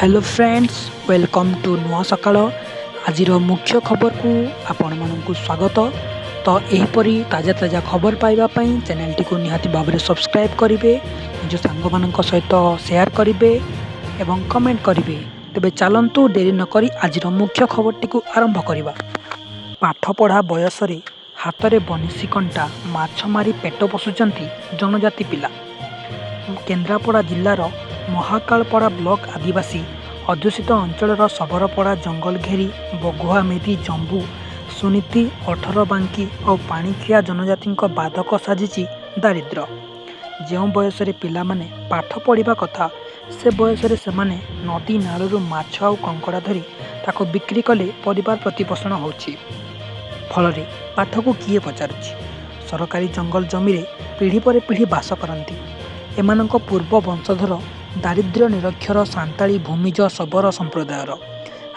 Hello friends, welcome to नुआ सकाळ। आज मुख्य खबर को आपण मानक स्वागत। तो यहीपरी ताजा ताजा खबर पाइबापी चैनल टी को निहाती भाव में सब्सक्राइब करेंगे, निज सांग मान सहित शेयर करेंगे एवं कमेंट करेंगे। तेबे चलतु डेरी नक आज मुख्य खबर टी को आरंभ करवा। पाठपढ़ा बयस हाथ में बंशी कंटा माछ मारी पेट पोषुचंती जनजाति पिला। केन्द्रापड़ा जिलार महाकालपड़ा ब्लॉक आदिवासी अध्युषित अंचल सबरपड़ा जंगल घेरी बगुआ मेरी जंबू सुनीति 18 बांकी और पाणिखिया जनजाति बाधक साजिची दारिद्र। जो बयस पिला माने पाठ पढ़ा कथा से बयस से नदी नालू माछ आ कंकड़ा धरी ताको बिक्री कले परिवार प्रतिपोषण होछि। फल पाठ को किए पचारुछि। सरकारी जंगल जमी पीढ़ी पर पीढ़ी बास करती। एमानक पूर्व वंशधर दारिद्र्य निरक्षर सांताली भूमिज शबर संप्रदायर।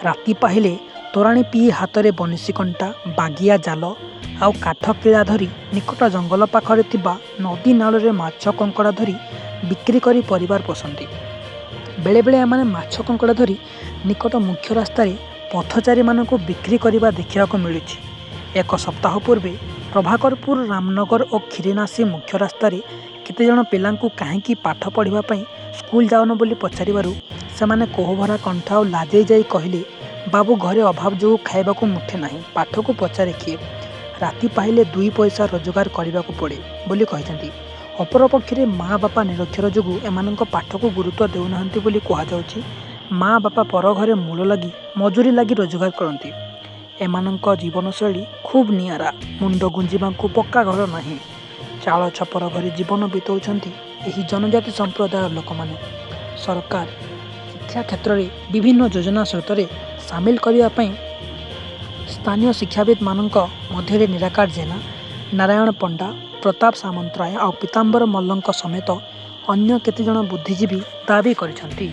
राति पाहिले तोराणी पी हाथ में बंशी कंटा बागिया जाल आउ काठ किला धरी निकट जंगल पाखरे थिबा नदी नाल माछ कंकड़ा धरी बिक्री करी परिवार पोषंती। बेले बेले एमाने माछ कंकड़ा धरी निकट मुख्य रास्तार पथचारी मानक बिक्री करने देखा मिलुछि। एक सप्ताह पूर्वे प्रभाकरपुर रामनगर और खीरीनासी मुख्य रास्तार केते जण पिलांकु काहेकि पाठ पढ़ापी स्कूल जाऊन बोली पचारू से कोहभरा कंठ और लाजे जाई कहले, बाबू घरे अभाव जो खाइबा मुठे नहीं, पाठ को पचारे किए, राति पाहिले 2 पैसा रोजगार करने को पड़े बोली कहते। अपरपक्षे माँ बापा निरक्षर जो एम पाठ को गुरुत्व देउना बोली कहुच्छी। माँ बापा पर घरे मूल लगी मजूरी लगी रोजगार करती। एमानक जीवनशैली खूब निआरा। मुंड गुंजिबा पक्का घर नहीं, चाल छपर घरे जीवन बिताउछंती एही जनजाति संप्रदाय लोक माने। सरकार शिक्षा क्षेत्र में विभिन्न योजना स्रोत सामिल करने स्थानीय शिक्षाविद मानक मध्य निराकार जेना, नारायण पंडा, प्रताप सामंतराय और पीताम्बर मल्ल समेत अन्य केते जण बुद्धिजीवी दाबी करिसेंती।